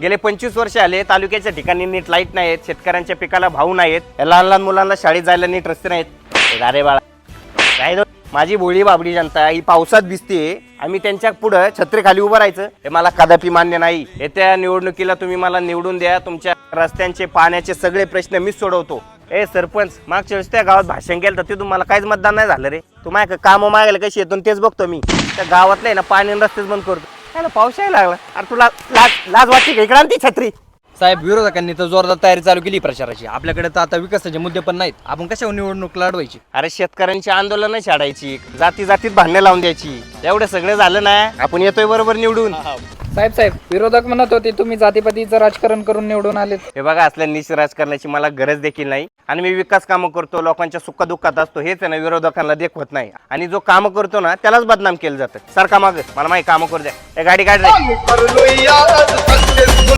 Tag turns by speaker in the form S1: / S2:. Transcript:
S1: गेले 25 वर्ष आले तालुक्याच्या ठिकाणी नीट लाईट नाहीत, शेतकऱ्यांच्या पिकाला भाव नाहीत, लहान लहान मुलांना शाळेत जायला नीट रस्ते नाहीत। अरे बाळा काय माझी भोळी बाबडी जनता ही पावसात भिजते, आम्ही त्यांच्या पुढे छत्री खाली उभं राहायचं हे मला कदापि मान्य नाही। येत्या निवडणुकीला तुम्ही मला निवडून द्या, तुमच्या रस्त्यांचे पाण्याचे सगळे प्रश्न मी सोडवतो। ए सरपंच, मागच्या वेळेस त्या गावात भाषण केलं तर ते तुम्हाला काहीच मतदान नाही झालं रे। तुम्हाला काम मागायला कशी येतो तेच बघतो मी। त्या गावातलं आहे ना पाणी आणि रस्तेच बंद करतो। त्याला पाऊस यायला लागला, अरे तुला लाज वाटते का? इकडे ती छत्री।
S2: साहेब, विरोधकांनी तर जोरदार तयारी चालू केली प्रचाराची। आपल्याकडे तर आता विकासाचे मुद्दे पण नाहीत, आपण कशावर निवडणूक लढवायची?
S1: अरे शेतकऱ्यांची आंदोलन छाडायची, जाती जातीत भांडणे लावून द्यायची, एवढं सगळं झालं ना, आपण येतोय बरोबर निवडून।
S3: साहेब विरोधक म्हणत होते तुम्ही जातीपातीचं राजकारण करून निवडून आलेत।
S1: हे बघा, असल्या नीच राजकारणाची मला गरज देखील नाही आणि मी विकास कामं करतो, लोकांच्या सुखदुःखात असतो, हेच आहे ना विरोधकांना देखवत नाही। आणि जो काम करतो ना त्यालाच बदनाम केलं जातं। सारखा माग मला माहिती कामं करू द्या, गाडी काढ रे।